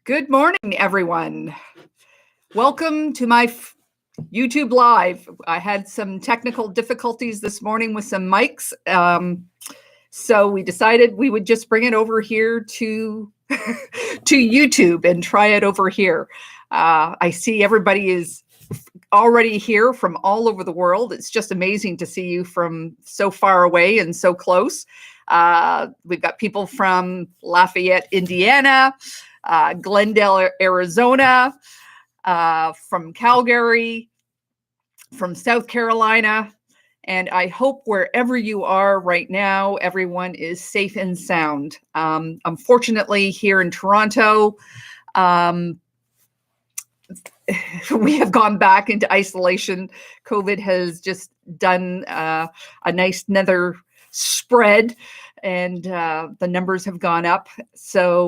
Good morning, everyone. Welcome to my YouTube Live. I had some technical difficulties this morning with some mics, so we decided we would just bring it over here to to YouTube and try it over here. I see everybody is already here from all over the world. It's just amazing to see you from so far away and so close. We've got people from Lafayette, Indiana, Glendale, Arizona, from Calgary, from South Carolina. And I hope wherever you are right now, everyone is safe and sound. Unfortunately, here in Toronto, we have gone back into isolation. COVID has just done a nice another spread, and the numbers have gone up. So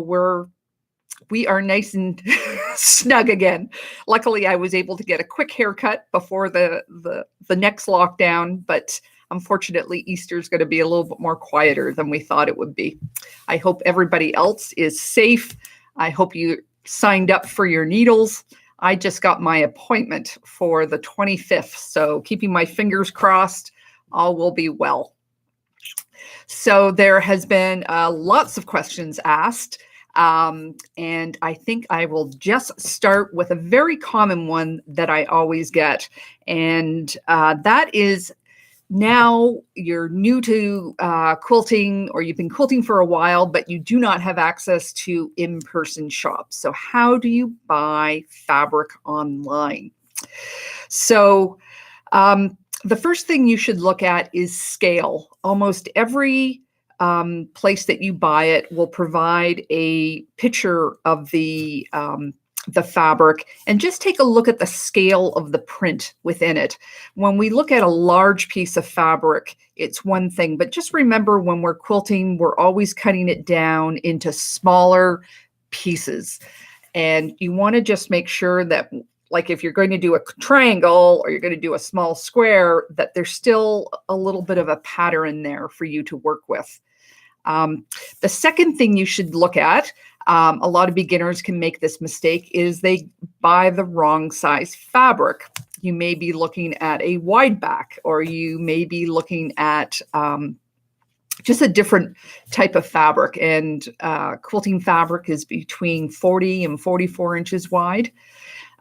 we are nice and snug again. Luckily, I was able to get a quick haircut before the next lockdown, but unfortunately, Easter is going to be a little bit more quieter than we thought it would be. I hope everybody else is safe. I hope you signed up for your needles. I just got my appointment for the 25th, so keeping my fingers crossed, all will be well. So there has been lots of questions asked. And I think I will just start with a very common one that I always get. And that is, now you're new to quilting, or you've been quilting for a while, but you do not have access to in-person shops. So how do you buy fabric online? So the first thing you should look at is scale. Almost every place that you buy it will provide a picture of the fabric, and just take a look at the scale of the print within it. When we look at a large piece of fabric, it's one thing, but just remember, when we're quilting, we're always cutting it down into smaller pieces. And you want to just make sure that, like, if you're going to do a triangle or you're going to do a small square, that there's still a little bit of a pattern there for you to work with. The second thing you should look at, a lot of beginners can make this mistake, is they buy the wrong size fabric. You may be looking at a wide back, or you may be looking at just a different type of fabric. And quilting fabric is between 40 and 44 inches wide.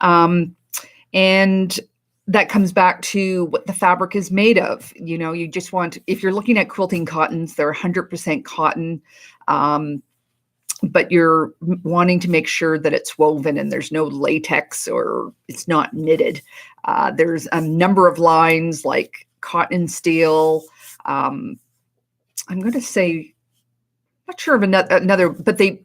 And that comes back to what the fabric is made of. You know, you just want, if you're looking at quilting cottons, they're 100% cotton, but you're wanting to make sure that it's woven and there's no latex, or it's not knitted. There's a number of lines like cotton steel. I'm going to say, not sure of another, but they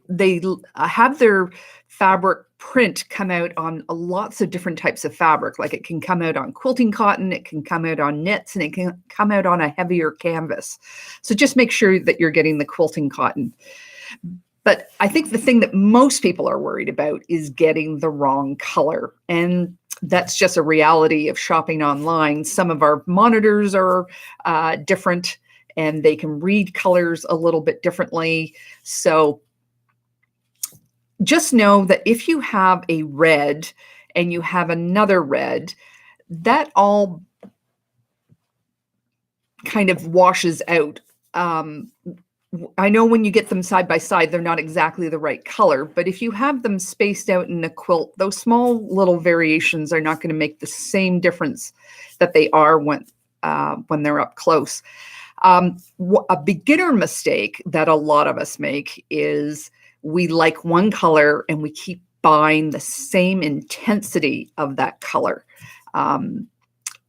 have their fabric print come out on lots of different types of fabric. Like, it can come out on quilting cotton, it can come out on knits, and it can come out on a heavier canvas. So just make sure that you're getting the quilting cotton. But I think the thing that most people are worried about is getting the wrong color. And that's just a reality of shopping online. Some of our monitors are different, and they can read colors a little bit differently. So just know that if you have a red and you have another red, that all kind of washes out. I know when you get them side by side, they're not exactly the right color, but if you have them spaced out in a quilt, those small little variations are not going to make the same difference that they are when they're up close. A beginner mistake that a lot of us make is we like one color and we keep buying the same intensity of that color.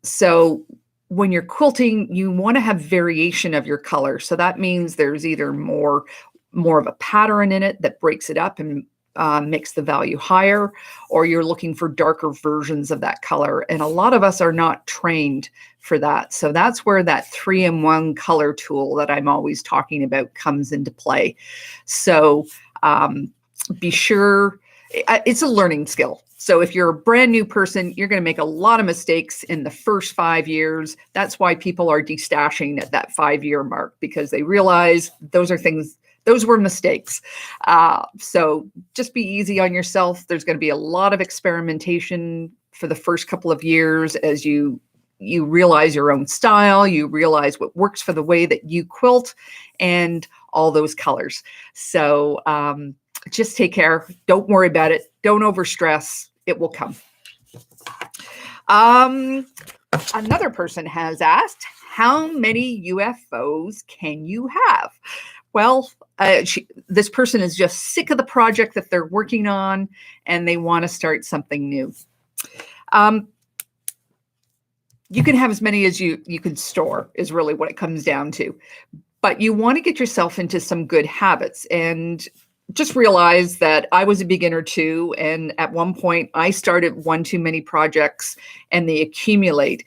So when you're quilting, you want to have variation of your color. So that means there's either more of a pattern in it that breaks it up and makes the value higher, or you're looking for darker versions of that color. And a lot of us are not trained for that. So that's where that 3-in-1 color tool that I'm always talking about comes into play. So be sure, it's a learning skill. So if you're a brand new person, you're going to make a lot of mistakes in the first 5 years. That's why people are destashing at that 5-year mark, because they realize those are things those were mistakes. So just be easy on yourself. There's going to be a lot of experimentation for the first couple of years as you realize your own style, you realize what works for the way that you quilt and all those colors. So just take care. Don't worry about it. Don't overstress. It will come. Another person has asked, how many UFOs can you have? Well, this person is just sick of the project that they're working on and they want to start something new. You can have as many as you can store is really what it comes down to. But you want to get yourself into some good habits and just realize that I was a beginner too. And at one point I started one too many projects and they accumulate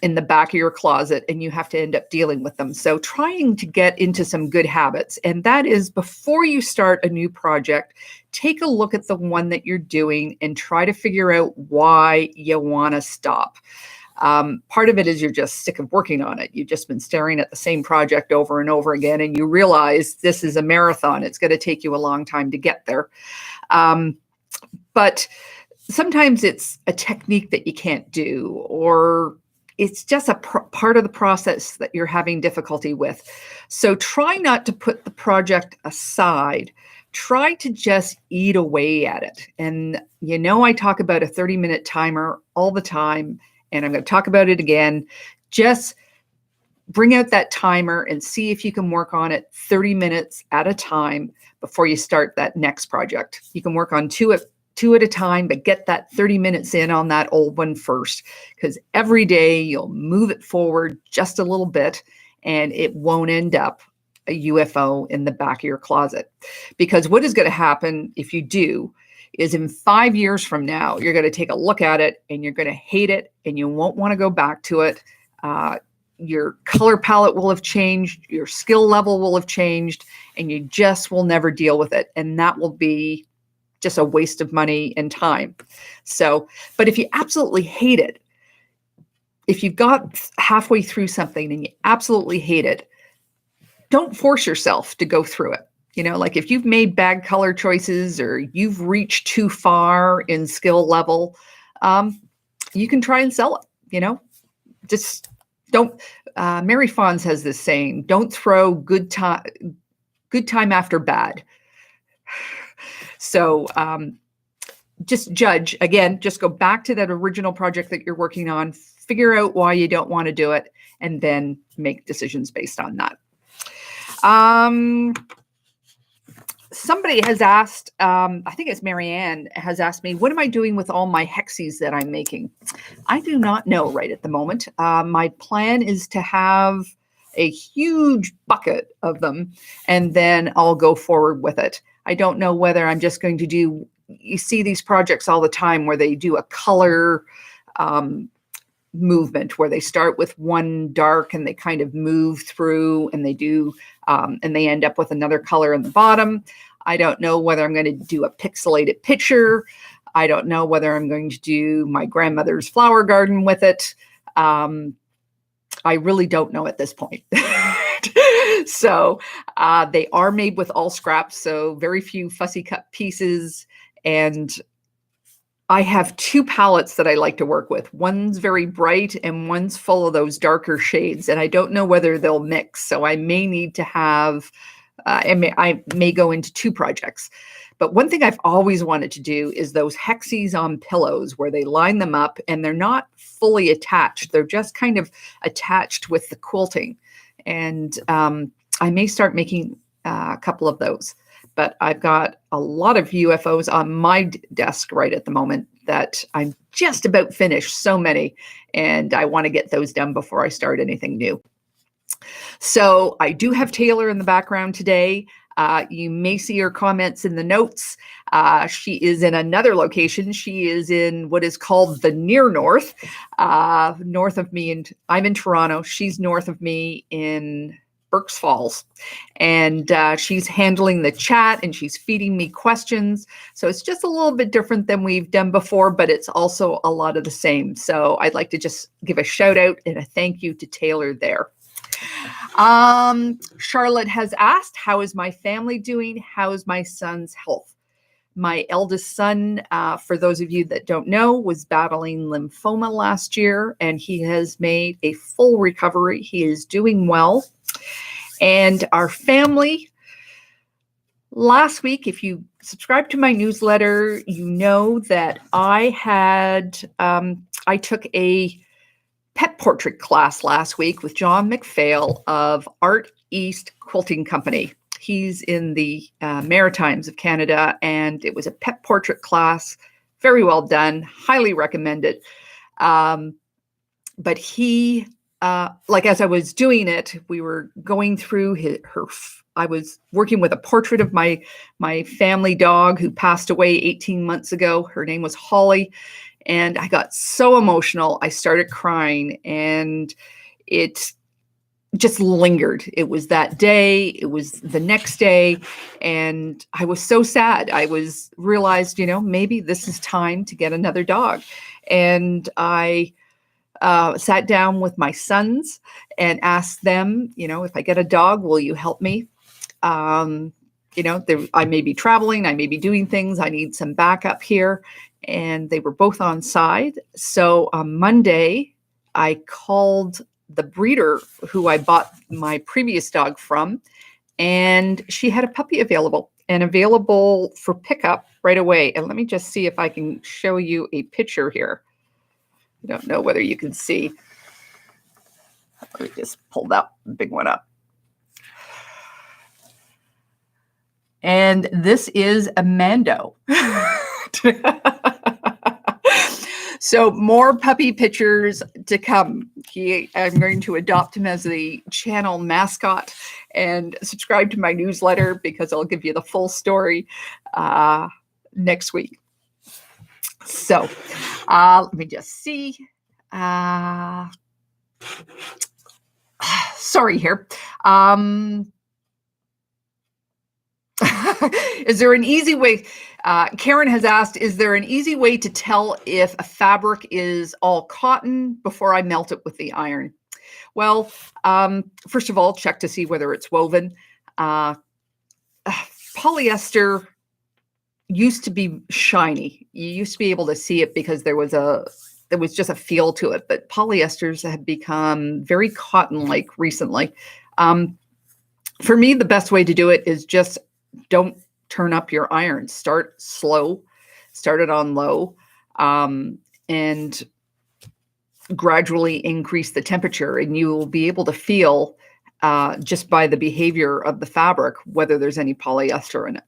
in the back of your closet and you have to end up dealing with them. So trying to get into some good habits, and that is before you start a new project, take a look at the one that you're doing and try to figure out why you want to stop. Part of it is you're just sick of working on it. You've just been staring at the same project over and over again, and you realize this is a marathon. It's going to take you a long time to get there. But sometimes it's a technique that you can't do, or it's just a part of the process that you're having difficulty with. So try not to put the project aside. Try to just eat away at it. And I talk about a 30-minute timer all the time, and I'm going to talk about it again. Just bring out that timer and see if you can work on it 30 minutes at a time before you start that next project. You can work on two at a time, but get that 30 minutes in on that old one first, because every day you'll move it forward just a little bit and it won't end up a UFO in the back of your closet. Because what is going to happen if you do is in 5 years from now, you're going to take a look at it and you're going to hate it and you won't want to go back to it. Your color palette will have changed, your skill level will have changed, and you just will never deal with it. And that will be just a waste of money and time. So, but if you absolutely hate it, if you've got halfway through something and you absolutely hate it, don't force yourself to go through it. Like if you've made bad color choices or you've reached too far in skill level, you can try and sell it, just don't. Mary Fonz has this saying, don't throw good time after bad. So just judge, again, just go back to that original project that you're working on, figure out why you don't want to do it, and then make decisions based on that. Somebody has asked, I think it's Marianne, has asked me, what am I doing with all my hexies that I'm making? I do not know right at the moment. My plan is to have a huge bucket of them, and then I'll go forward with it. I don't know whether I'm just going to do, you see these projects all the time where they do a color movement where they start with one dark and they kind of move through and they do, and they end up with another color in the bottom. I don't know whether I'm going to do a pixelated picture. I don't know whether I'm going to do my grandmother's flower garden with it. I really don't know at this point. So they are made with all scraps, so very few fussy cut pieces. And I have two palettes that I like to work with. One's very bright and one's full of those darker shades. And I don't know whether they'll mix. So I may need to have, I may go into two projects. But one thing I've always wanted to do is those hexies on pillows where they line them up and they're not fully attached. They're just kind of attached with the quilting. And I may start making a couple of those. But I've got a lot of UFOs on my desk right at the moment that I'm just about finished, so many, and I want to get those done before I start anything new. So I do have Taylor in the background today. You may see her comments in the notes. She is in another location. She is in what is called the near north, north of me, and I'm in Toronto. She's north of me in Berks Falls, and she's handling the chat and she's feeding me questions. So it's just a little bit different than we've done before, but it's also a lot of the same. So I'd like to just give a shout out and a thank you to Taylor there. Charlotte has asked, how is my family doing? How is my son's health? My eldest son, for those of you that don't know, was battling lymphoma last year, and he has made a full recovery. He is doing well. And our family, last week, if you subscribe to my newsletter, you know that I took a pet portrait class last week with John McPhail of Art East Quilting Company. He's in the Maritimes of Canada, and it was a pet portrait class. Very well done. Highly recommend it. But he, as I was doing it, we were going through I was working with a portrait of my family dog who passed away 18 months ago. Her name was Holly. And I got so emotional. I started crying, and it just lingered. It was that day. It was the next day. And I was so sad. I realized, maybe this is time to get another dog. And I sat down with my sons and asked them, if I get a dog, will you help me? I may be traveling. I may be doing things. I need some backup here. And they were both on side. So on Monday, I called the breeder who I bought my previous dog from, and she had a puppy available for pickup right away. And let me just see if I can show you a picture here. I don't know whether you can see. Let me just pull that big one up. And this is a Mando. So more puppy pictures to come. I'm going to adopt him as the channel mascot, and subscribe to my newsletter because I'll give you the full story next week. So let me just see. Sorry here. Is there an easy way? Karen has asked, is there an easy way to tell if a fabric is all cotton before I melt it with the iron? Well, first of all, check to see whether it's woven. Polyester used to be shiny. You used to be able to see it because there was just a feel to it, but polyesters have become very cotton-like recently. For me, the best way to do it is just don't turn up your iron. Start slow, start it on low, and gradually increase the temperature, and you will be able to feel just by the behavior of the fabric whether there's any polyester in it.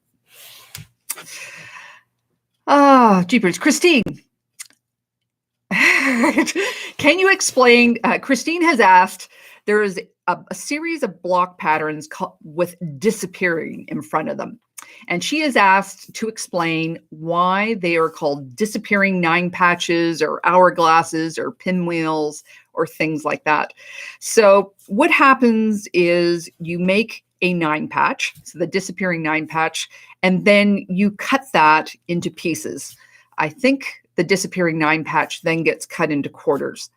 Jeepers. Christine, can you explain? Christine has asked, there is a series of block patterns with disappearing in front of them. And she is asked to explain why they are called disappearing 9 patches or hourglasses or pinwheels or things like that. So what happens is you make a 9 patch, so the disappearing 9 patch, and then you cut that into pieces. I think the disappearing 9 patch then gets cut into quarters.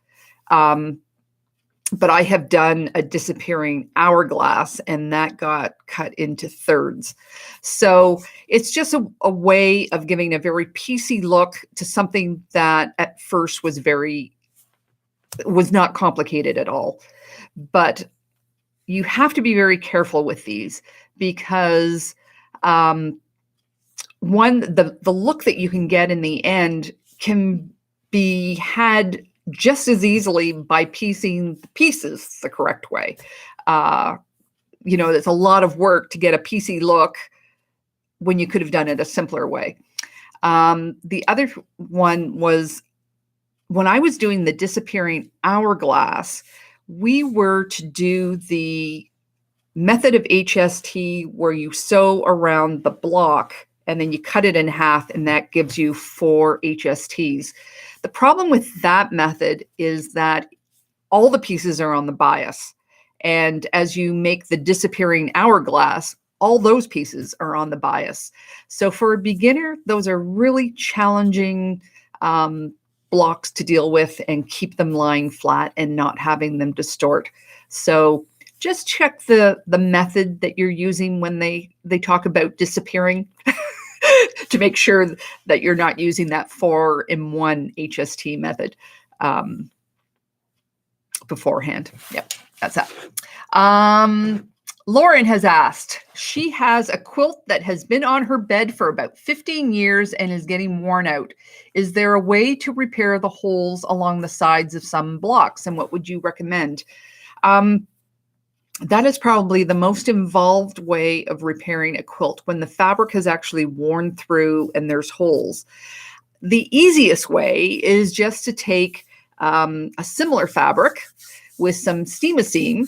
But I have done a disappearing hourglass, and that got cut into thirds. So it's just a way of giving a very piecey look to something that at first was not complicated at all. But you have to be very careful with these because the look that you can get in the end can be had just as easily by piecing the pieces the correct way. There's a lot of work to get a piecey look when you could have done it a simpler way. The other one was when I was doing the disappearing hourglass, we were to do the method of HST where you sew around the block and then you cut it in half, and that gives you 4 HSTs. The problem with that method is that all the pieces are on the bias. And as you make the disappearing hourglass, all those pieces are on the bias. So for a beginner, those are really challenging blocks to deal with and keep them lying flat and not having them distort. So just check the method that you're using when they talk about disappearing to make sure that you're not using that 4-in-1 HST method beforehand. Yep, that's that. Lauren has asked, she has a quilt that has been on her bed for about 15 years and is getting worn out. Is there a way to repair the holes along the sides of some blocks, and what would you recommend? That is probably the most involved way of repairing a quilt, when the fabric has actually worn through and there's holes. The easiest way is just to take a similar fabric with some steam-a-seam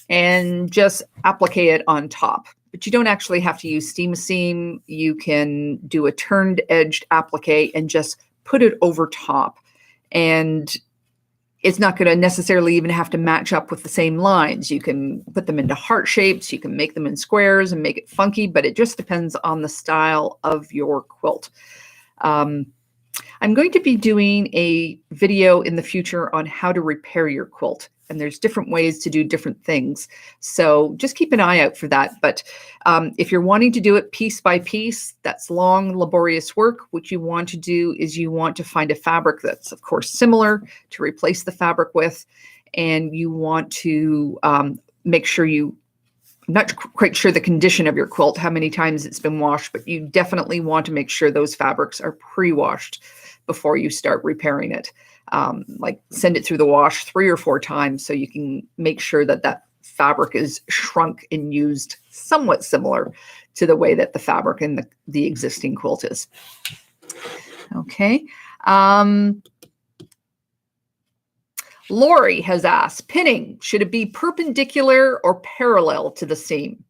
and just applique it on top. But you don't actually have to use steam-a-seam. You can do a turned edged applique and just put it over top. And it's not going to necessarily even have to match up with the same lines. You can put them into heart shapes. You can make them in squares and make it funky, but it just depends on the style of your quilt. I'm going to be doing a video in the future on how to repair your quilt, and there's different ways to do different things. So just keep an eye out for that. But if you're wanting to do it piece by piece, that's long, laborious work. What you want to do is you want to find a fabric that's, of course, similar to replace the fabric with, and you want to make sure I'm not quite sure the condition of your quilt, how many times it's been washed, but you definitely want to make sure those fabrics are pre-washed before you start repairing it. Like send it through the wash 3 or 4 times so you can make sure that that fabric is shrunk and used somewhat similar to the way that the fabric in the existing quilt is. Okay. Lori has asked, pinning, should it be perpendicular or parallel to the seam?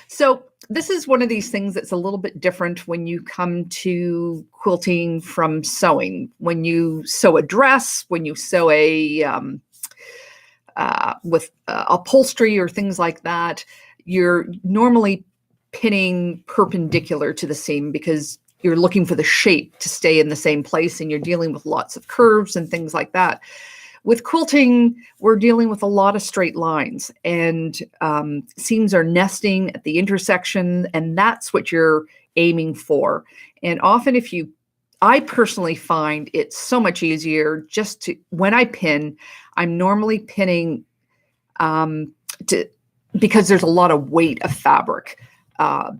So this is one of these things that's a little bit different when you come to quilting from sewing. When you sew a dress, when you sew with upholstery or things like that, you're normally pinning perpendicular to the seam because you're looking for the shape to stay in the same place, and you're dealing with lots of curves and things like that. With quilting, we're dealing with a lot of straight lines, and seams are nesting at the intersection, and that's what you're aiming for. And often I personally find it's so much easier just to, when I pin, I'm normally pinning because there's a lot of weight of fabric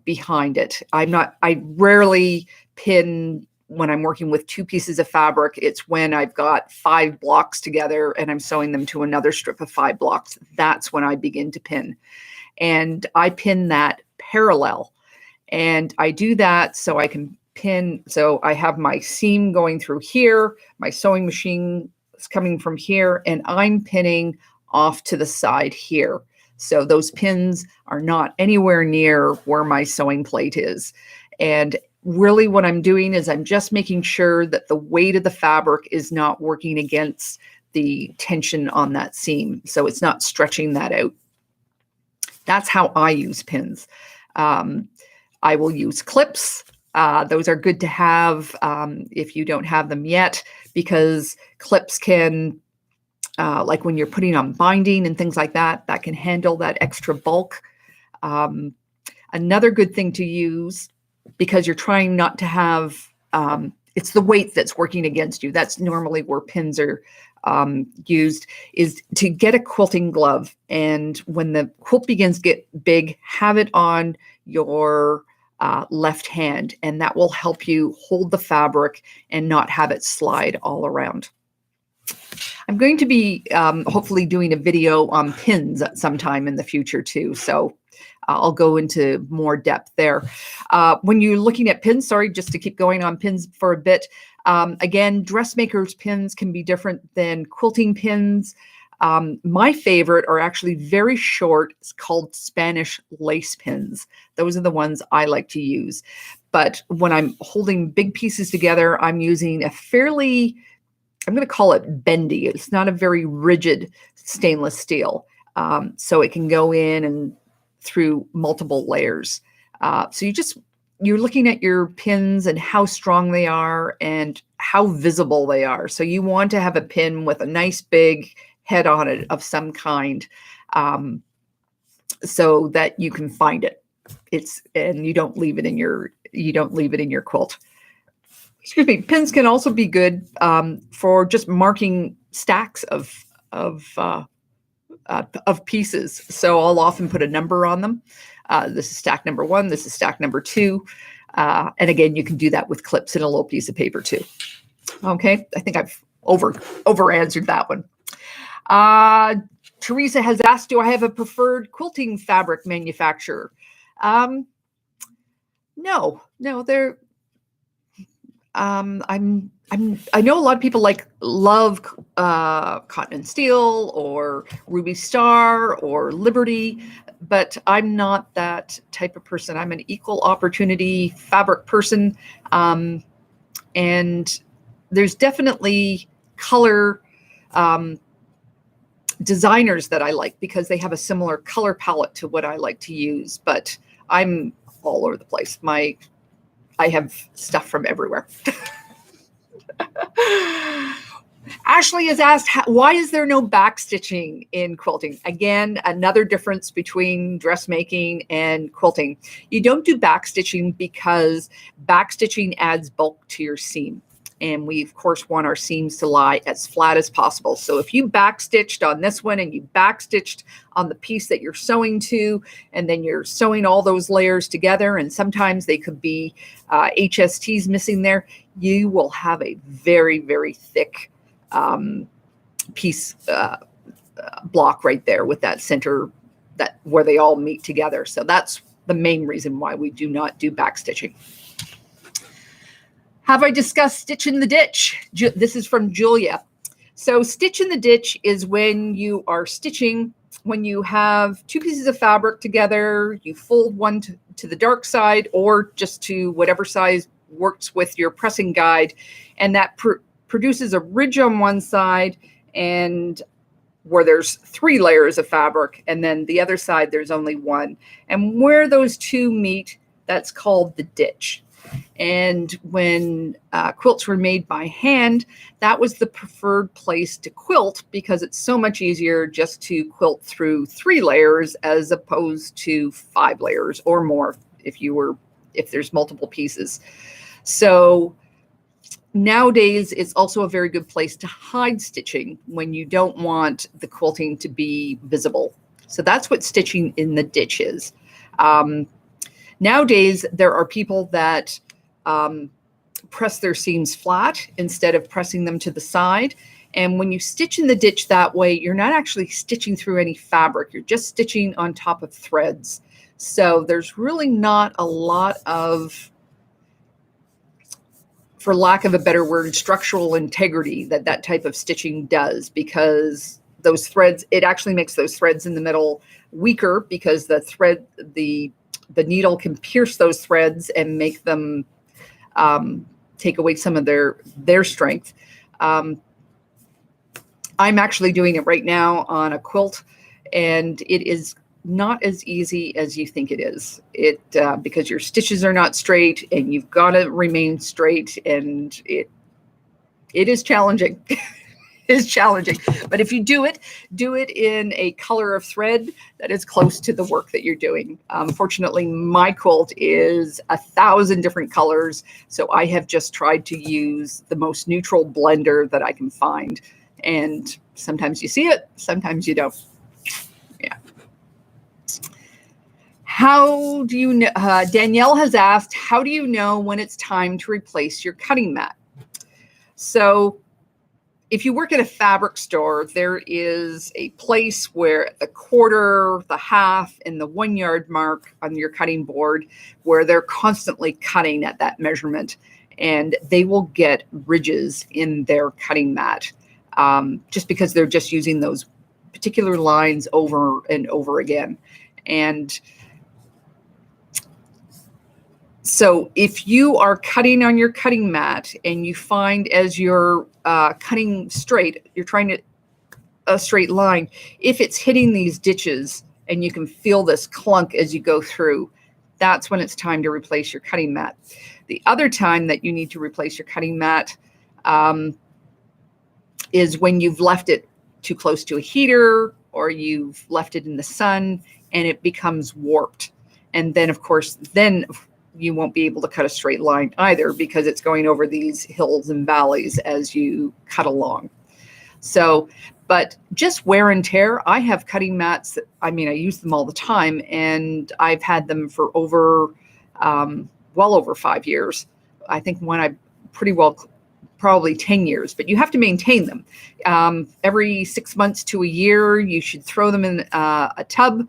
behind it. I rarely pin when I'm working with 2 pieces of fabric. It's when I've got 5 blocks together and I'm sewing them to another strip of 5 blocks. That's when I begin to pin. And I pin that parallel. And I do that so I can pin. So I have my seam going through here, my sewing machine is coming from here, and I'm pinning off to the side here. So those pins are not anywhere near where my sewing plate is. And really what I'm doing is I'm just making sure that the weight of the fabric is not working against the tension on that seam. So it's not stretching that out. That's how I use pins. I will use clips. Those are good to have if you don't have them yet, because clips can, like when you're putting on binding and things like that, that can handle that extra bulk. Another good thing to use, because you're trying not to have, it's the weight that's working against you. That's normally where pins are used, is to get a quilting glove. And when the quilt begins to get big, have it on your left hand, and that will help you hold the fabric and not have it slide all around. I'm going to be hopefully doing a video on pins at some time in the future too. So I'll go into more depth there. When you're looking at pins, sorry, just to keep going on pins for a bit. Again, dressmakers pins can be different than quilting pins. My favorite are actually very short. It's called Spanish lace pins. Those are the ones I like to use. But when I'm holding big pieces together, I'm using a fairly, I'm going to call it bendy. It's not a very rigid stainless steel. So it can go in and through multiple layers. So you're looking at your pins and how strong they are and how visible they are. So you want to have a pin with a nice big head on it of some kind, so that you can find it. And you don't leave it in your quilt. Excuse me. Pins can also be good for just marking stacks of pieces. So I'll often put a number on them. This is stack number 1. This is stack number 2. And again, you can do that with clips and a little piece of paper too. Okay, I think I've over answered that one. Teresa has asked, do I have a preferred quilting fabric manufacturer? No, they're, I know a lot of people love Cotton and Steel or Ruby Star or Liberty, but I'm not that type of person. I'm an equal opportunity fabric person. And there's definitely color designers that I like because they have a similar color palette to what I like to use, but I'm all over the place. I have stuff from everywhere. Ashley has asked, why is there no backstitching in quilting? Again, another difference between dressmaking and quilting. You don't do backstitching because backstitching adds bulk to your seam. And we, of course, want our seams to lie as flat as possible. So if you backstitched on this one and you backstitched on the piece that you're sewing to, and then you're sewing all those layers together, and sometimes they could be HSTs missing there, you will have a very, very thick piece block right there with that center where they all meet together. So that's the main reason why we do not do backstitching. Have I discussed stitch in the ditch? This is from Julia. So stitch in the ditch is when you are stitching, when you have two pieces of fabric together, you fold one to the dark side or just to whatever size works with your pressing guide, and that produces a ridge on one side and where there's 3 layers of fabric, and then the other side there's only 1. And where those two meet, that's called the ditch. And when quilts were made by hand, that was the preferred place to quilt because it's so much easier just to quilt through 3 layers as opposed to 5 layers or more if there's multiple pieces. So nowadays, it's also a very good place to hide stitching when you don't want the quilting to be visible. So that's what stitching in the ditch is. Nowadays, there are people that press their seams flat instead of pressing them to the side. And when you stitch in the ditch that way, you're not actually stitching through any fabric. You're just stitching on top of threads. So there's really not a lot of, for lack of a better word, structural integrity that type of stitching does, because those threads, it actually makes those threads in the middle weaker because the needle can pierce those threads and make them take away some of their strength. I'm actually doing it right now on a quilt, and it is not as easy as you think it is. Because your stitches are not straight and you've got to remain straight, and it is challenging. Is challenging, but if you do it in a color of thread that is close to the work that you're doing. Fortunately, my quilt is 1,000 different colors, so I have just tried to use the most neutral blender that I can find, and sometimes you see it, sometimes you don't. Yeah. How do you know? Danielle has asked, how do you know when it's time to replace your cutting mat? So if you work at a fabric store, there is a place where the quarter, the half, and the 1 yard mark on your cutting board, where they're constantly cutting at that measurement, and they will get ridges in their cutting mat just because they're just using those particular lines over and over again. And so if you are cutting on your cutting mat and you find as you're cutting straight, you're trying a straight line, if it's hitting these ditches and you can feel this clunk as you go through, that's when it's time to replace your cutting mat. The other time that you need to replace your cutting mat is when you've left it too close to a heater, or you've left it in the sun and it becomes warped. And then, of course, then you won't be able to cut a straight line either, because it's going over these hills and valleys as you cut along. So, but just wear and tear. I have cutting mats that, I mean, I use them all the time, and I've had them for over, well over 5 years. I think when I pretty well, probably 10 years, but you have to maintain them. Every 6 months to a year, you should throw them in a tub,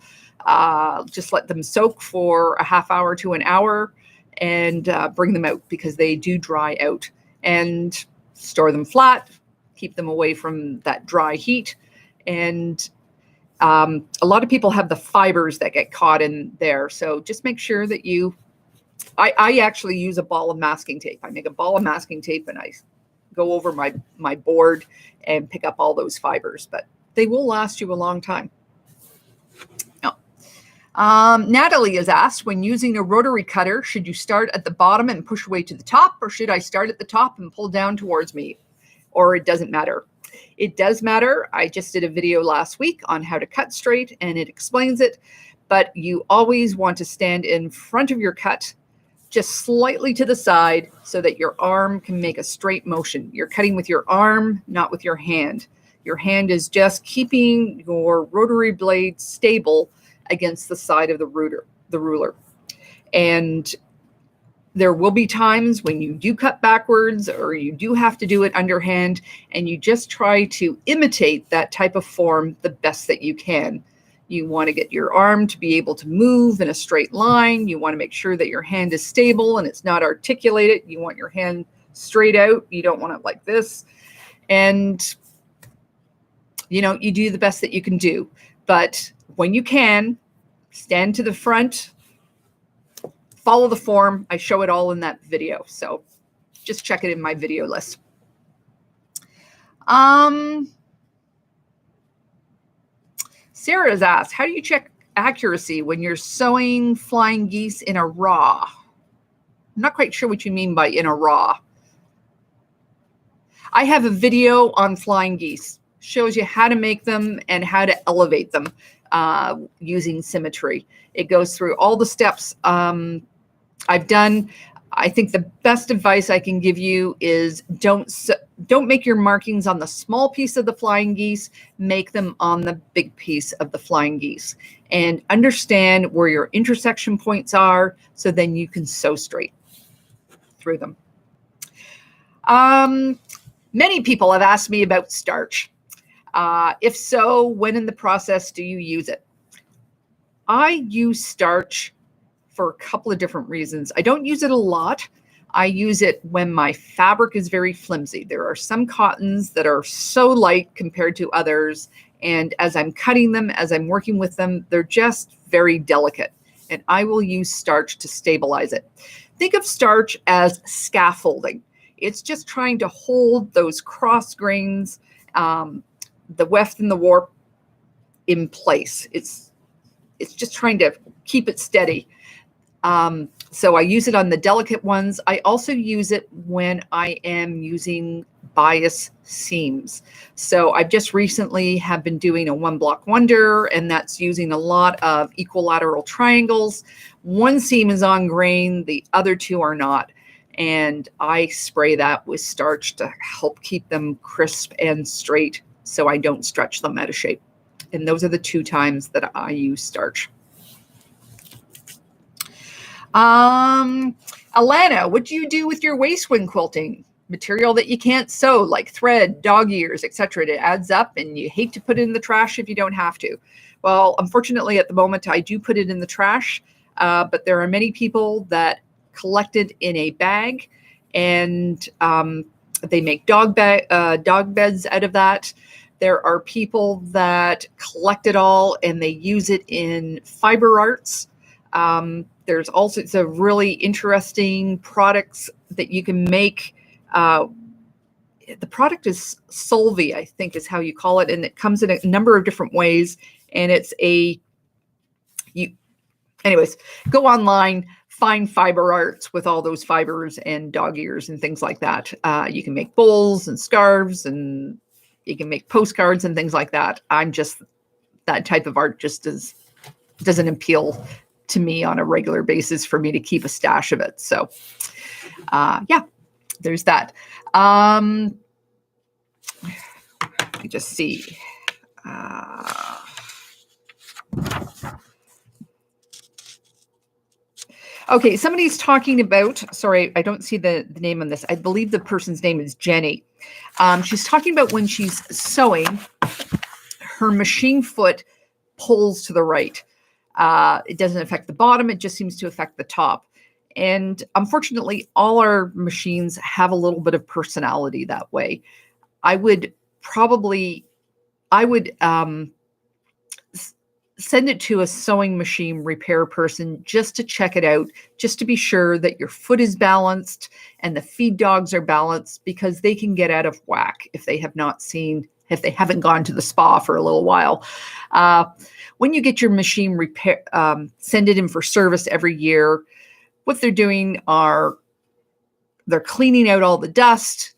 just let them soak for a half hour to an hour, and bring them out, because they do dry out. And store them flat, keep them away from that dry heat. And a lot of people have the fibers that get caught in there. So just make sure that I actually use a ball of masking tape. I make a ball of masking tape and I go over my board and pick up all those fibers, but they will last you a long time. Natalie has asked, when using a rotary cutter, should you start at the bottom and push away to the top, or should I start at the top and pull down towards me? Or it doesn't matter? It does matter. I just did a video last week on how to cut straight, and it explains it, but you always want to stand in front of your cut, just slightly to the side, so that your arm can make a straight motion. You're cutting with your arm, not with your hand. Your hand is just keeping your rotary blade stable against the side of the ruler. And there will be times when you do cut backwards, or you do have to do it underhand, and you just try to imitate that type of form the best that you can. You want to get your arm to be able to move in a straight line. You want to make sure that your hand is stable and it's not articulated. You want your hand straight out. You don't want it like this. And, you know, you do the best that you can do. But when you can, stand to the front, follow the form. I show it all in that video. So just check it in my video list. Sarah's asked, how do you check accuracy when you're sewing flying geese in a raw? I'm not quite sure what you mean by in a raw. I have a video on flying geese. Shows you how to make them and how to elevate them using symmetry. It goes through all the steps I've done. I think the best advice I can give you is don't make your markings on the small piece of the flying geese. Make them on the big piece of the flying geese, and understand where your intersection points are, so then you can sew straight through them. Many people have asked me about starch. If so, when in the process do you use it? I use starch for a couple of different reasons. I don't use it a lot. I use it when my fabric is very flimsy. There are some cottons that are so light compared to others, and as I'm cutting them, as I'm working with them, they're just very delicate, and I will use starch to stabilize it. Think of starch as scaffolding. It's just trying to hold those cross grains, the weft and the warp, in place. It's just trying to keep it steady. So I use it on the delicate ones. I also use it when I am using bias seams. So I've just recently have been doing a one block wonder, and that's using a lot of equilateral triangles. One seam is on grain, the other two are not. And I spray that with starch to help keep them crisp and straight, so I don't stretch them out of shape. And those are the two times that I use starch. Alana, what do you do with your waist when quilting? Material that you can't sew, like thread, dog ears, etc. It adds up, and you hate to put it in the trash if you don't have to. Well, unfortunately, at the moment, I do put it in the trash, but there are many people that collect it in a bag, and they make dog beds out of that. There are people that collect it all and they use it in fiber arts. There's also some really interesting products that you can make. The product is Solvi, I think is how you call it, and it comes in a number of different ways. And it's anyways, go online, find fiber arts with all those fibers and dog ears and things like that. You can make bowls and scarves and You can make postcards and things like that. I'm just, that type of art just doesn't appeal to me on a regular basis for me to keep a stash of it. So yeah, there's that. Let me just see. Okay, somebody's talking about, sorry, I don't see the name on this. I believe the person's name is Jenny. She's talking about when she's sewing, her machine foot pulls to the right. It doesn't affect the bottom. It just seems to affect the top. And unfortunately, all our machines have a little bit of personality that way. I would send it to a sewing machine repair person just to check it out, just to be sure that your foot is balanced and the feed dogs are balanced, because they can get out of whack if they haven't gone to the spa for a little while. When you get your machine repair, send it in for service every year. What they're doing are they're cleaning out all the dust,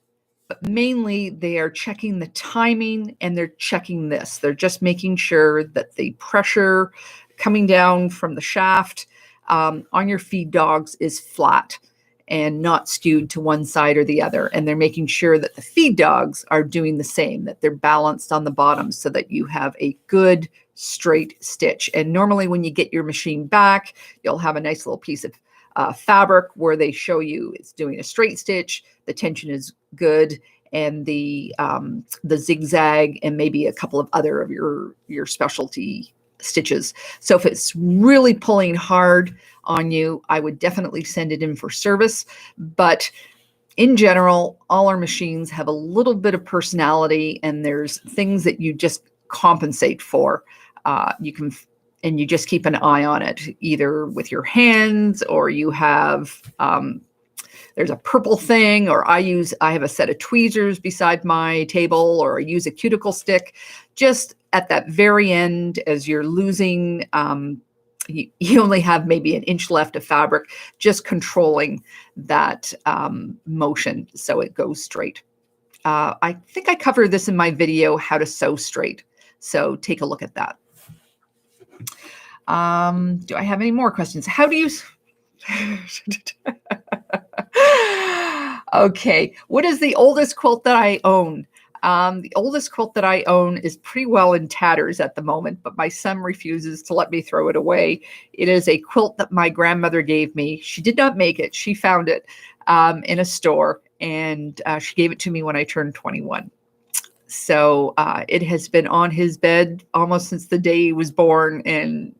but mainly they are checking the timing and they're checking this. They're just making sure that the pressure coming down from the shaft on your feed dogs is flat and not skewed to one side or the other. And they're making sure that the feed dogs are doing the same, that they're balanced on the bottom so that you have a good straight stitch. And normally when you get your machine back, you'll have a nice little piece of fabric where they show you it's doing a straight stitch, the tension is good, and the zigzag, and maybe a couple of other of your specialty stitches. So if it's really pulling hard on you, I would definitely send it in for service. But in general, all our machines have a little bit of personality, and there's things that you just compensate for. And you just keep an eye on it, either with your hands, or you have, there's a purple thing, or I have a set of tweezers beside my table, or I use a cuticle stick. Just at that very end, as you're losing, you only have maybe an inch left of fabric, just controlling that motion so it goes straight. I think I covered this in my video, how to sew straight. So take a look at that. Do I have any more questions? How do you... Okay, what is the oldest quilt that I own? The oldest quilt that I own is pretty well in tatters at the moment, but my son refuses to let me throw it away. It is a quilt that my grandmother gave me. She did not make it. She found it in a store, and she gave it to me when I turned 21. So it has been on his bed almost since the day he was born, and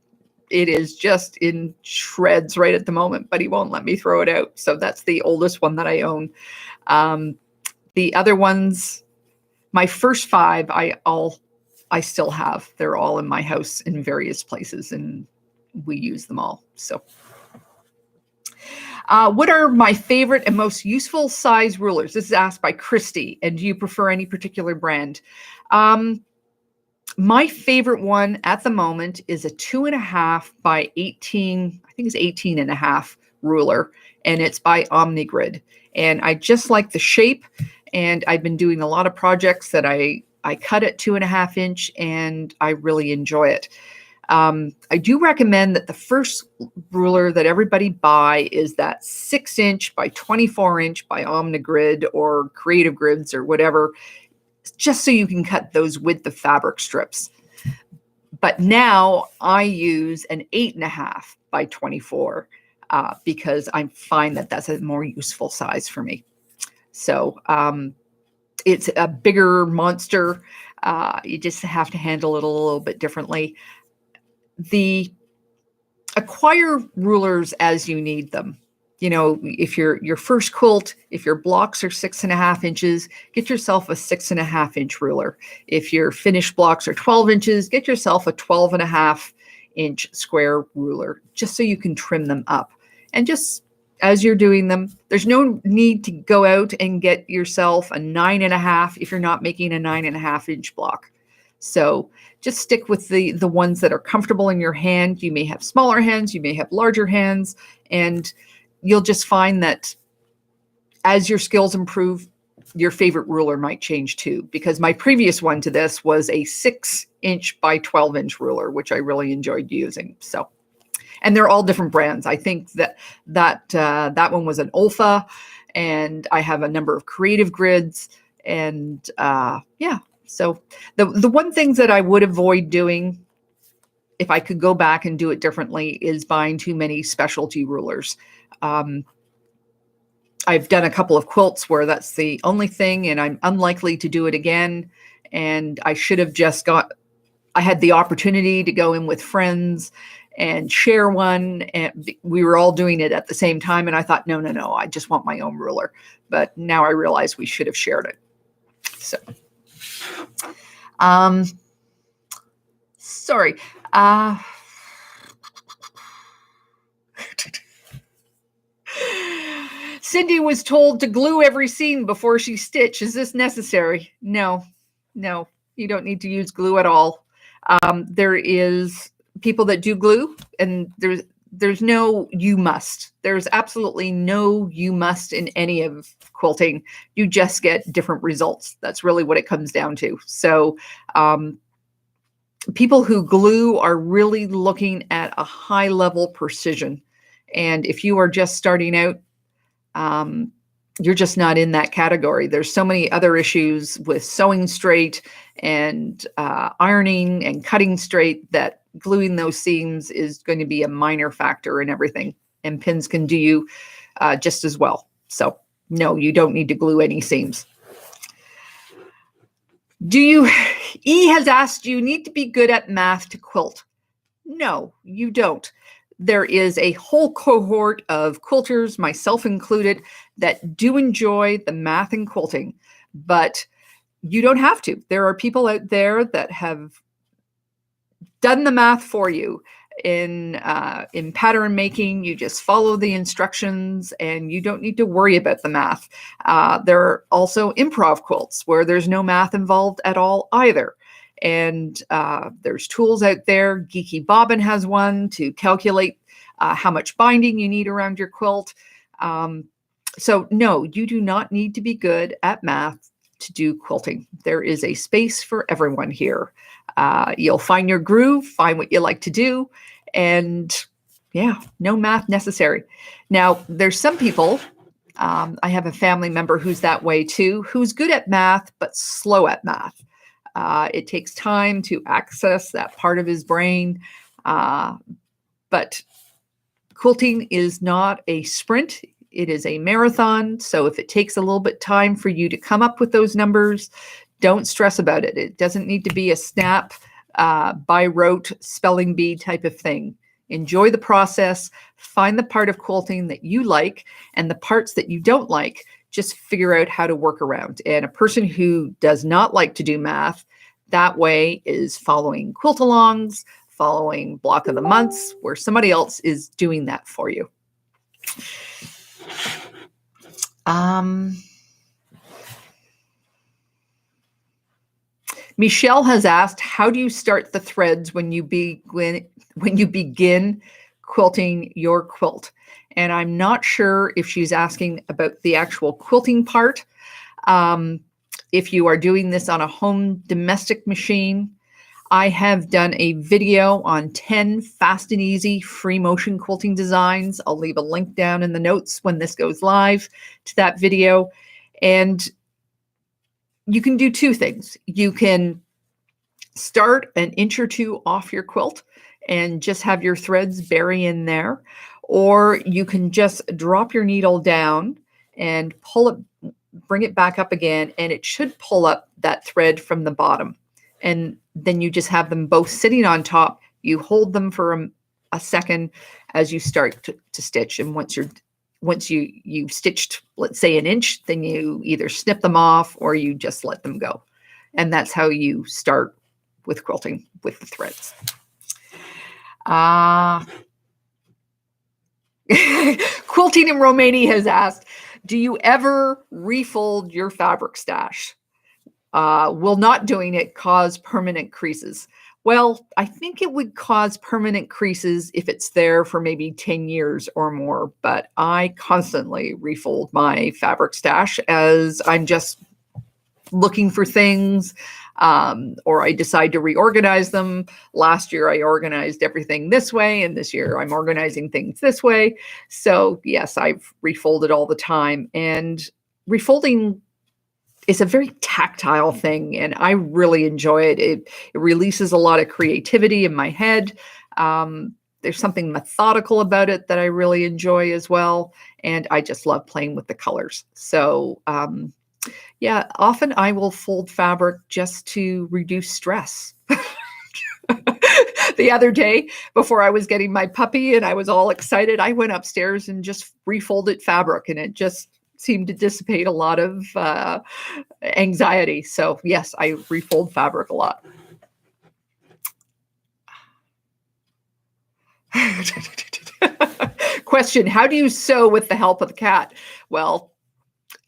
it is just in shreds right at the moment, but he won't let me throw it out. So that's the oldest one that I own. The other ones, my first 5, I still have. They're all in my house in various places, and we use them all. So what are my favorite and most useful size rulers? This is asked by Christy. And do you prefer any particular brand? My favorite one at the moment is a 2.5 by 18, I think it's 18.5 ruler, and it's by Omnigrid. And I just like the shape, and I've been doing a lot of projects that I cut at 2.5 inch, and I really enjoy it. I do recommend that the first ruler that everybody buy is that 6 inch by 24 inch by Omnigrid or Creative Grids or whatever, just so you can cut those width of fabric strips. But now I use an 8.5 by 24 because I find that that's a more useful size for me. So it's a bigger monster. You just have to handle it a little bit differently. Acquire rulers as you need them. You know, if your first quilt, if your blocks are 6.5 inches, get yourself a 6.5 inch ruler. If your finished blocks are 12 inches, get yourself a 12.5 inch square ruler, just so you can trim them up. And just as you're doing them, there's no need to go out and get yourself a 9.5 if you're not making a 9.5 inch block. So just stick with the ones that are comfortable in your hand. You may have smaller hands, you may have larger hands, and you'll just find that as your skills improve, your favorite ruler might change too, because my previous one to this was a 6-inch by 12-inch ruler, which I really enjoyed using. So, and they're all different brands. I think that one was an Olfa, and I have a number of creative grids, and yeah. So the one things that I would avoid doing, if I could go back and do it differently, is buying too many specialty rulers. I've done a couple of quilts where that's the only thing, and I'm unlikely to do it again. And I should have just I had the opportunity to go in with friends and share one, and we were all doing it at the same time. And I thought, no, I just want my own ruler. But now I realize we should have shared it. So, sorry. Cindy was told to glue every seam before she stitched. Is this necessary? No, you don't need to use glue at all. There is people that do glue, and there's no you must. There's absolutely no you must in any of quilting. You just get different results. That's really what it comes down to. So people who glue are really looking at a high level precision. And if you are just starting out, you're just not in that category. There's so many other issues with sewing straight and ironing and cutting straight that gluing those seams is going to be a minor factor in everything. And pins can do you just as well. So no, you don't need to glue any seams. E has asked, do you need to be good at math to quilt? No, you don't. There is a whole cohort of quilters, myself included, that do enjoy the math in quilting, but you don't have to. There are people out there that have done the math for you. In pattern making, you just follow the instructions and you don't need to worry about the math. There are also improv quilts where there's no math involved at all either. And there's tools out there. Geeky Bobbin has one to calculate how much binding you need around your quilt. So no, you do not need to be good at math to do quilting. There is a space for everyone here. You'll find your groove, find what you like to do, and yeah, no math necessary. Now, there's some people, I have a family member who's that way too, who's good at math, but slow at math. It takes time to access that part of his brain. But quilting is not a sprint. It is a marathon. So if it takes a little bit time for you to come up with those numbers, don't stress about it. It doesn't need to be a snap, by rote spelling bee type of thing. Enjoy the process. Find the part of quilting that you like, and the parts that you don't like, just figure out how to work around. And a person who does not like to do math that way is following quilt-alongs, following block of the months, where somebody else is doing that for you. Michelle has asked, how do you start the threads when you begin quilting your quilt? And I'm not sure if she's asking about the actual quilting part. If you are doing this on a home domestic machine, I have done a video on 10 fast and easy free motion quilting designs. I'll leave a link down in the notes when this goes live to that video. And you can do two things. You can start an inch or two off your quilt and just have your threads bury in there, or you can just drop your needle down and pull it, bring it back up again, and it should pull up that thread from the bottom. And then you just have them both sitting on top. You hold them for a second as you start to stitch. And once you've stitched, let's say, an inch, then you either snip them off or you just let them go. And that's how you start with quilting with the threads. Quilting in Romania has asked, do you ever refold your fabric stash? Will not doing it cause permanent creases? Well, I think it would cause permanent creases if it's there for maybe 10 years or more, but I constantly refold my fabric stash as I'm just looking for things, or I decide to reorganize them. Last year, I organized everything this way, and this year I'm organizing things this way. So yes, I've refolded all the time, and refolding is a very tactile thing, and I really enjoy it. It releases a lot of creativity in my head. There's something methodical about it that I really enjoy as well, and I just love playing with the colors. So yeah, often I will fold fabric just to reduce stress. The other day, before I was getting my puppy and I was all excited, I went upstairs and just refolded fabric, and it just seemed to dissipate a lot of anxiety. So yes, I refold fabric a lot. Question, how do you sew with the help of the cat? Well,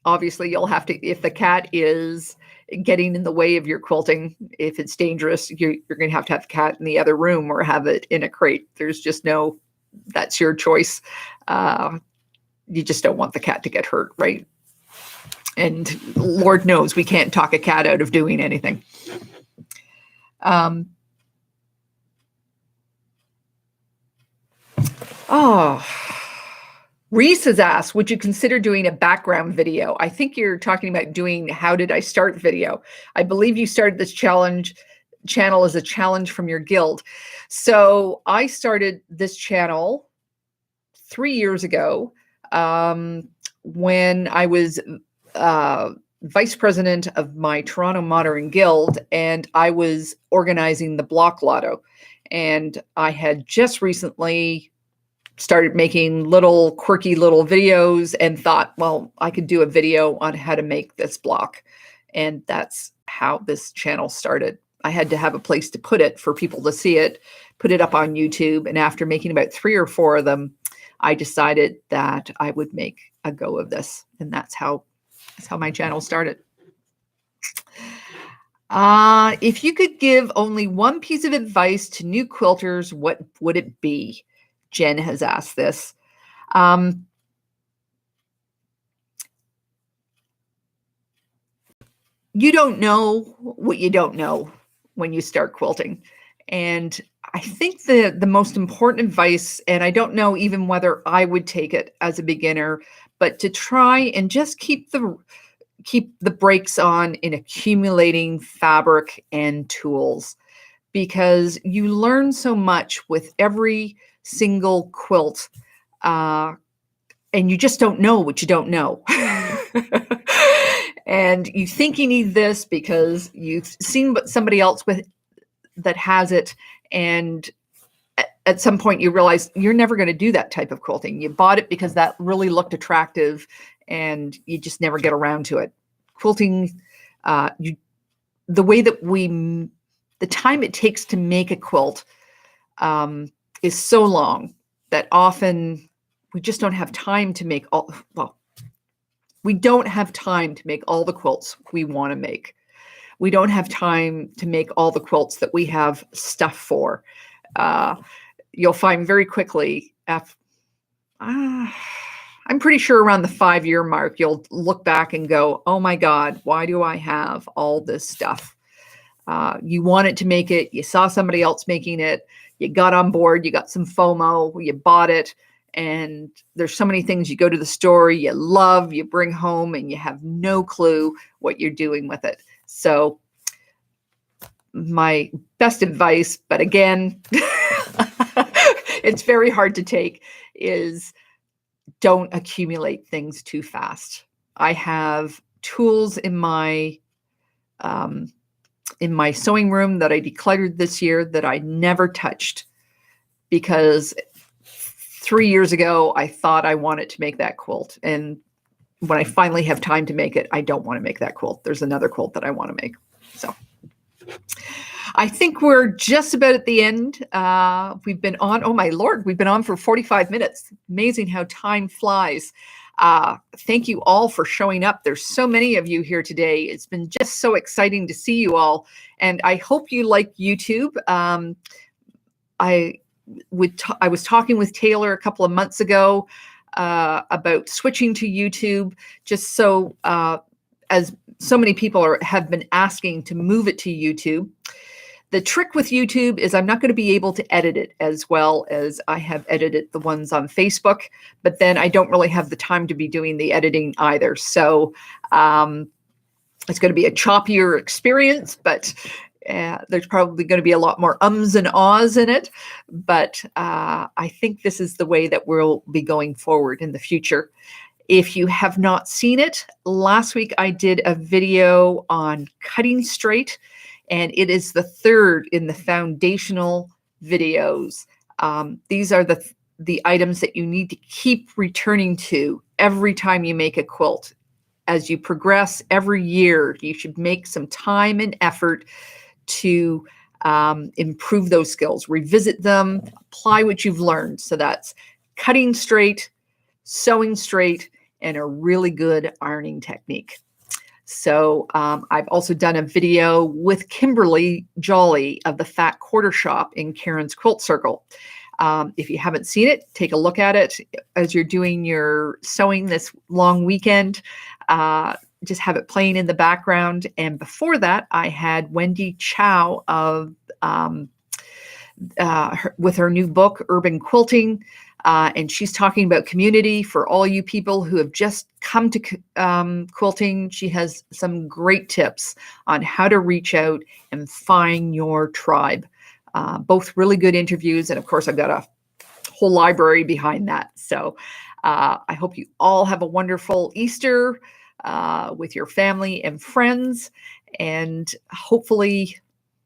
obviously you'll have to, if the cat is getting in the way of your quilting, if it's dangerous, you're going to have the cat in the other room or have it in a crate. There's just no, that's your choice. You just don't want the cat to get hurt, right? And Lord knows we can't talk a cat out of doing anything. Reese has asked, would you consider doing a background video? I think you're talking about doing how did I start video. I believe you started this channel as a challenge from your guild. So I started this channel 3 years ago when I was vice president of my Toronto Modern Guild, and I was organizing the block lotto. And I had just recently started making little quirky little videos and thought, well, I could do a video on how to make this block. And that's how this channel started. I had to have a place to put it for people to see it, put it up on YouTube. And after making about 3 or 4 of them, I decided that I would make a go of this. And that's how my channel started. If you could give only one piece of advice to new quilters, what would it be? Jen has asked this. You don't know what you don't know when you start quilting. And I think the most important advice, and I don't know even whether I would take it as a beginner, but to try and just keep the brakes on in accumulating fabric and tools, because you learn so much with every single quilt, and you just don't know what you don't know. And you think you need this because you've seen somebody else that has it, and at some point you realize you're never going to do that type of quilting. You bought it because that really looked attractive, and you just never get around to it. Quilting, the time it takes to make a quilt is so long that often we just don't have time to make all, well, we don't have time to make all the quilts we want to make. We don't have time to make all the quilts that we have stuff for. You'll find very quickly, I'm pretty sure around the 5-year mark, you'll look back and go, oh my God, why do I have all this stuff? You wanted to make it, you saw somebody else making it, you got on board, you got some FOMO, you bought it, and there's so many things you go to the store, you love, you bring home, and you have no clue what you're doing with it. So my best advice, but again, it's very hard to take, is don't accumulate things too fast. I have tools in my sewing room that I decluttered this year that I never touched, because 3 years ago, I thought I wanted to make that quilt. And when I finally have time to make it, I don't want to make that quilt. There's another quilt that I want to make. So I think we're just about at the end. We've been on, oh my Lord, we've been on for 45 minutes. Amazing how time flies. Thank you all for showing up. There's so many of you here today. It's been just so exciting to see you all. And I hope you like YouTube. I was talking with Taylor a couple of months ago about switching to YouTube, just so as so many people have been asking to move it to YouTube. The trick with YouTube is I'm not going to be able to edit it as well as I have edited the ones on Facebook, but then I don't really have the time to be doing the editing either. So it's going to be a choppier experience, but there's probably going to be a lot more ums and ahs in it. But I think this is the way that we'll be going forward in the future. If you have not seen it, last week I did a video on cutting straight, and it is the third in the foundational videos. These are the items that you need to keep returning to every time you make a quilt. As you progress every year, you should make some time and effort to improve those skills, revisit them, apply what you've learned. So that's cutting straight, sewing straight, and a really good ironing technique. So I've also done a video with Kimberley Jolly of the Fat Quarter Shop in Karen's Quilt Circle. If you haven't seen it, take a look at it as you're doing your sewing this long weekend. Just have it playing in the background. And before that, I had Wendy Chow of with her new book, Urban Quilting. And she's talking about community for all you people who have just come to quilting. She has some great tips on how to reach out and find your tribe. Both really good interviews. And of course, I've got a whole library behind that. So I hope you all have a wonderful Easter with your family and friends. And hopefully,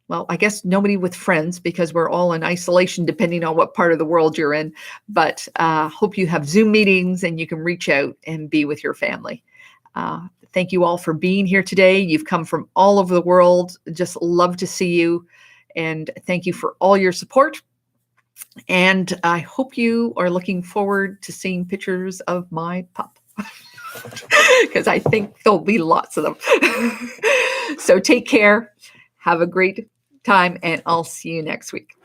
well, I guess nobody with friends because we're all in isolation depending on what part of the world you're in. But hope you have Zoom meetings and you can reach out and be with your family. Thank you all for being here today. You've come from all over the world. Just love to see you. And thank you for all your support. And I hope you are looking forward to seeing pictures of my pup. Because I think there'll be lots of them. So take care. Have a great time, and I'll see you next week.